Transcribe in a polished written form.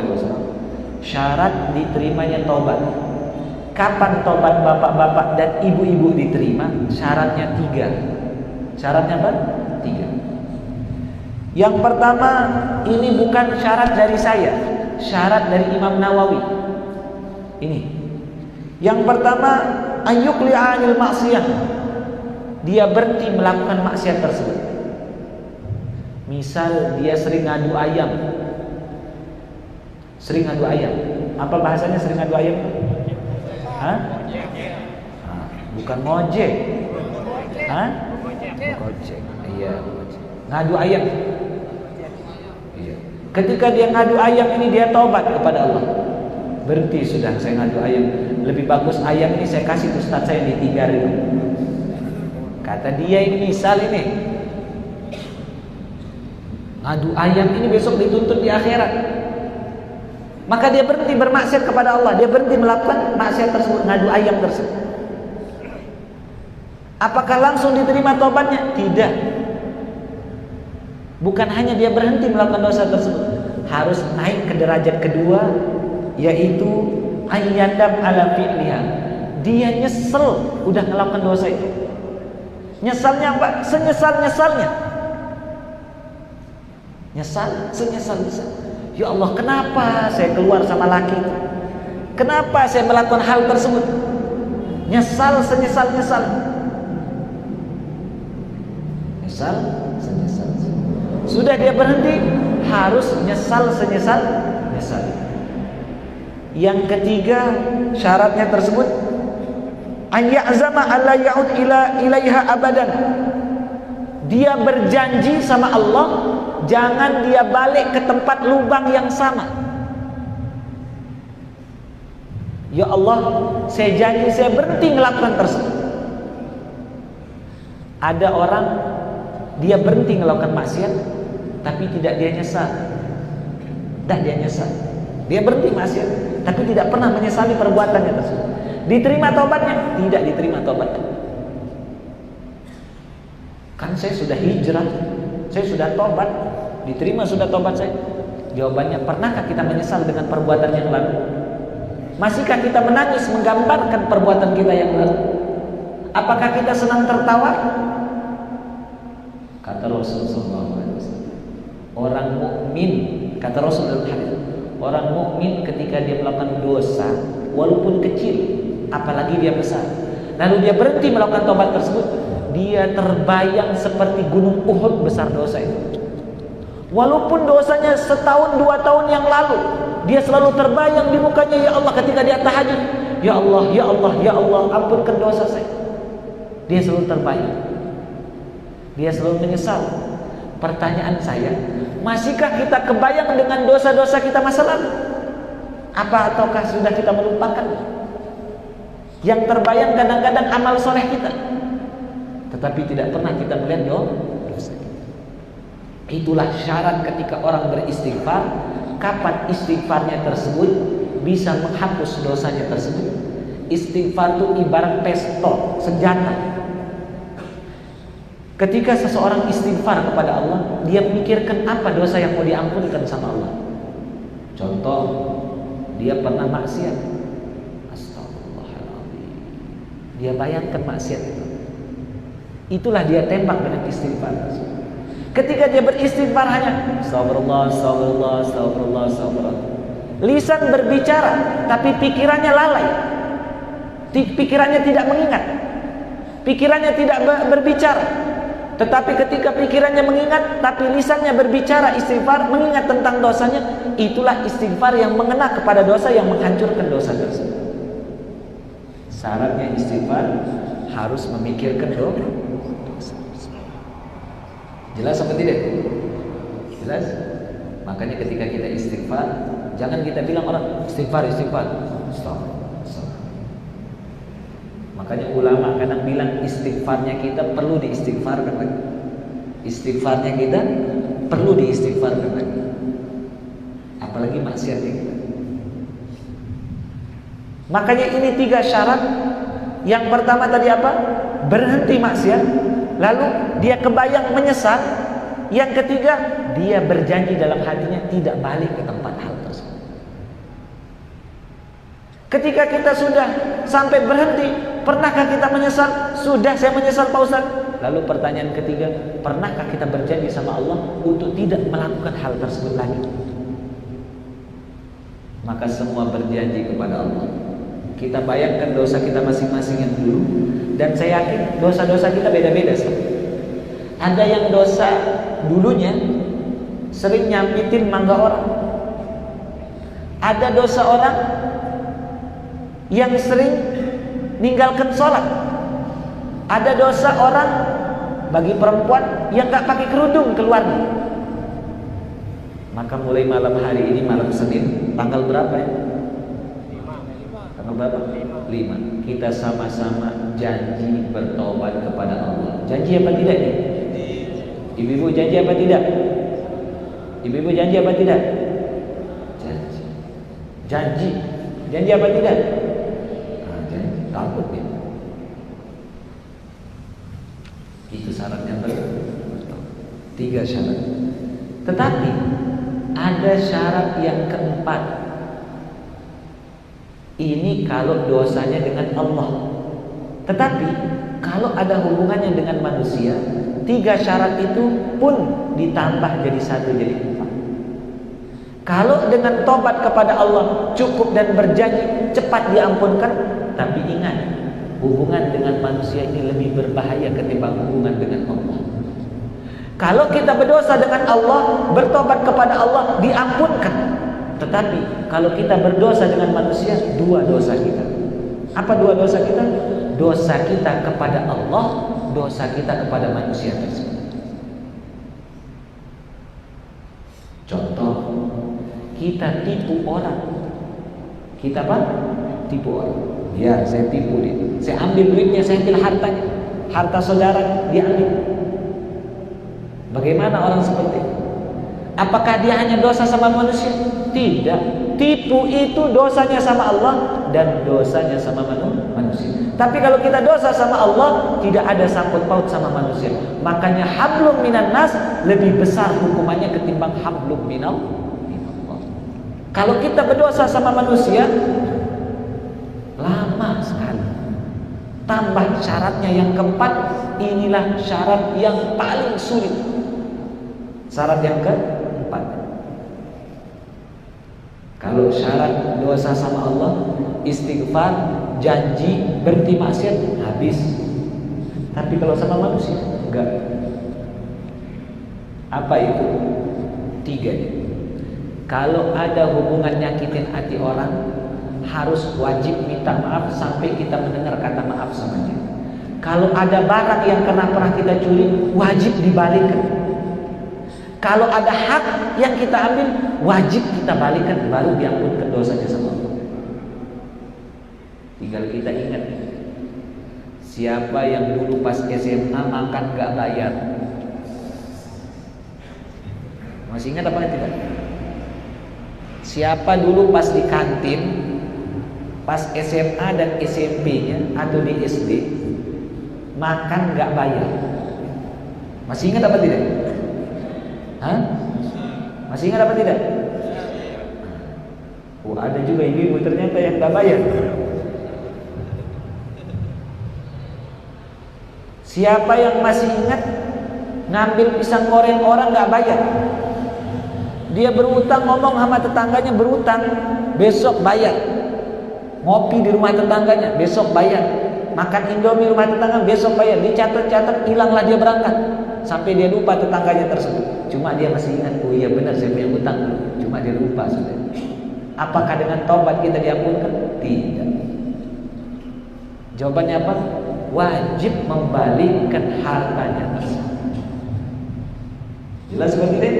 SAW, syarat diterimanya taubat. Kapan taubat bapak-bapak dan ibu-ibu diterima? Syaratnya 3. Syaratnya apa? 3. Yang pertama, ini bukan syarat dari saya, syarat dari Imam Nawawi. Ini. Yang pertama, ayyuqli'a 'anil ma'siyah. Dia berhenti melakukan maksiat tersebut. Misal dia sering ngadu ayam. Sering ngadu ayam. Apa bahasanya sering ngadu ayam? Hah? Bukan ngojek. Hah? Gojek. Iya, gojek. Ngadu ayam. Iya. Ketika dia ngadu ayam ini, dia taubat kepada Allah. Berhenti sudah, saya ngadu ayam. Lebih bagus ayam ini saya kasih ustaz saya di 3.000. Kata dia ini misal ini. Ngadu ayam ini besok dituntut di akhirat. Maka dia berhenti bermaksiat kepada Allah. Dia berhenti melakukan maksiat tersebut, ngadu ayam tersebut. Apakah langsung diterima taubatnya? Tidak. Bukan hanya dia berhenti melakukan dosa tersebut, harus naik ke derajat kedua, yaitu ayyadam ala fi'liha. Dia nyesel udah melakukan dosa itu. Nyesalnya apa? Senyesal-nyesalnya. Nyesal, senyesal-nyesal. Ya Allah, kenapa saya keluar sama laki itu? Kenapa saya melakukan hal tersebut? Nyesal, senyesal-nyesal. Nyesal, senyesal. Sudah dia berhenti, harus nyesal, senyesal-nyesal. Yang ketiga, syaratnya tersebut an ya'zama alla ya'ud ilaiha abadan. Dia berjanji sama Allah, jangan dia balik ke tempat lubang yang sama. Ya Allah, saya janji saya berhenti melakukan tersebut. Ada orang dia berhenti melakukan maksiat, tapi tidak dia nyesal. Tidak dia nyesal. Dia berhenti maksiat, tapi tidak pernah menyesali perbuatannya tersebut. Diterima taubatnya? Tidak diterima taubatnya. Kan saya sudah hijrah, saya sudah taubat, diterima sudah taubat saya. Jawabannya, pernahkah kita menyesal dengan perbuatan yang lalu? Masihkah kita menangis menggambarkan perbuatan kita yang lalu? Apakah kita senang tertawa? Kata Rasulullah SAW, orang mukmin, kata Rasulullah SAW, orang mukmin ketika dia melakukan dosa, walaupun kecil, apalagi dia besar, lalu dia berhenti melakukan taubat tersebut, dia terbayang seperti gunung Uhud besar dosa itu. Walaupun dosanya setahun 2 tahun yang lalu, dia selalu terbayang di mukanya, ya Allah, ketika dia tahajud, ya Allah, ya Allah, ya Allah, ampunkan dosa saya. Dia selalu terbayang. Dia selalu menyesal. Pertanyaan saya, masihkah kita kebayang dengan dosa-dosa kita masa lalu? Apa ataukah sudah kita melupakan? Yang terbayang kadang-kadang amal soleh kita, tetapi tidak pernah kita melihat dosa kita. Itulah syarat ketika orang beristighfar. Kapan istighfarnya tersebut bisa menghapus dosanya tersebut? Istighfar itu ibarat pistol, senjata. Ketika seseorang istighfar kepada Allah, dia memikirkan apa dosa yang mau diampunkan sama Allah. Contoh, dia pernah maksiat. Astagfirullahaladzim. Dia bayangkan maksiat itu. Itulah dia tembak dengan istighfar. Ketika dia beristighfar hanya astagfirullah, astagfirullah, astagfirullah, astagfirullah. Lisan berbicara, tapi pikirannya lalai. Pikirannya tidak mengingat. Pikirannya tidak berbicara. Tetapi ketika pikirannya mengingat, tapi lisannya berbicara istighfar, mengingat tentang dosanya, itulah istighfar yang mengena kepada dosa, yang menghancurkan dosa tersebut. Syaratnya istighfar harus memikirkan dosa. Jelas apa tidak? Jelas? Makanya ketika kita istighfar, jangan kita bilang orang istighfar, istighfar. Stop. Makanya ulama kadang bilang istighfarnya kita perlu diistighfarkan lagi. Istighfarnya kita perlu diistighfarkan lagi. Apalagi maksiatnya kita. Makanya ini 3 syarat. Yang pertama tadi apa? Berhenti maksiat. Lalu dia kebayang menyesal. Yang ketiga, dia berjanji dalam hatinya tidak balik ke tempat hal tersebut. Ketika kita sudah sampai berhenti, pernahkah kita menyesal? Sudah, saya menyesal Pak Ustaz. Lalu pertanyaan ketiga, pernahkah kita berjanji sama Allah untuk tidak melakukan hal tersebut lagi? Maka semua berjanji kepada Allah. Kita bayangkan dosa kita masing-masing yang dulu, dan saya yakin dosa-dosa kita beda-beda sih. Ada yang dosa dulunya sering nyampitin mangga orang. Ada dosa orang yang sering ninggalkan sholat. Ada dosa orang bagi perempuan yang gak pakai kerudung keluarnya. Maka mulai malam hari ini, malam Senin, tanggal berapa ya? Tanggal berapa? 5. Kita sama-sama janji bertobat kepada Allah. Janji apa tidak nih? Ibu-ibu janji apa tidak? Ibu-ibu janji apa tidak? Janji. Janji. Janji apa tidak? Nah, janji. Takut ya. Itu syaratnya betul. 3 syarat. Tetapi ada syarat yang keempat. Ini kalau dosanya dengan Allah. Tetapi kalau ada hubungannya dengan manusia, 3 syarat itu pun ditambah jadi 1 jadi 4. Kalau dengan tobat kepada Allah cukup dan berjanji cepat diampunkan, tapi ingat, hubungan dengan manusia ini lebih berbahaya ketimbang hubungan dengan Allah. Kalau kita berdosa dengan Allah, bertobat kepada Allah, diampunkan. Tetapi kalau kita berdosa dengan manusia, 2 dosa kita. Apa 2 dosa kita? Dosa kita kepada Allah, dosa kita kepada manusia tersebut. Contoh, kita tipu orang. Kita apa? Tipu orang. Ya, saya tipu dia. Saya ambil duitnya, saya ambil hartanya. Harta saudara diambil. Bagaimana orang seperti itu? Apakah dia hanya dosa sama manusia? Tidak. Tipu itu dosanya sama Allah dan dosanya sama manusia. Tapi kalau kita dosa sama Allah, tidak ada sangkut paut sama manusia. Makanya hablum minan nas lebih besar hukumannya ketimbang hablum minallah. Kalau kita berdosa sama manusia, lama sekali. Tambah syaratnya yang keempat, inilah syarat yang paling sulit. Syarat yang keempat. Kalau syarat dosa sama Allah, istighfar, janji, berhenti maksiat, habis. Tapi kalau sama manusia, enggak. Apa itu? 3 nih. Kalau ada hubungan nyakitin hati orang, harus wajib minta maaf sampai kita mendengar kata maaf sama dia. Kalau ada barang yang pernah kita curi, wajib dibalikkan. Kalau ada hak yang kita ambil, wajib kita balikan, baru diampunkan dosanya sama Allah. Tinggal kita ingat, siapa yang dulu pas SMA makan gak bayar? Masih ingat apa tidak? Siapa dulu pas di kantin, pas SMA dan SMP-nya atau di SD, makan gak bayar? Masih ingat apa tidak? Hah? Masih ingat apa tidak? Oh, ada juga ibu ternyata yang gak bayar. Siapa yang masih ingat ngambil pisang goreng orang gak bayar? Dia berutang, ngomong sama tetangganya berutang, besok bayar. Ngopi di rumah tetangganya, besok bayar. Makan indomie rumah tetangga, besok bayar. Dicatat-catat, hilanglah dia berangkat. Sampai dia lupa tetangganya tersebut. Cuma dia masih ingat, oh iya benar saya punya utang. Cuma dia lupa sudah. Apakah dengan taubat kita diampunkan? Tidak. Jawabannya apa? Wajib membalikkan hartanya. Jelas seperti ini?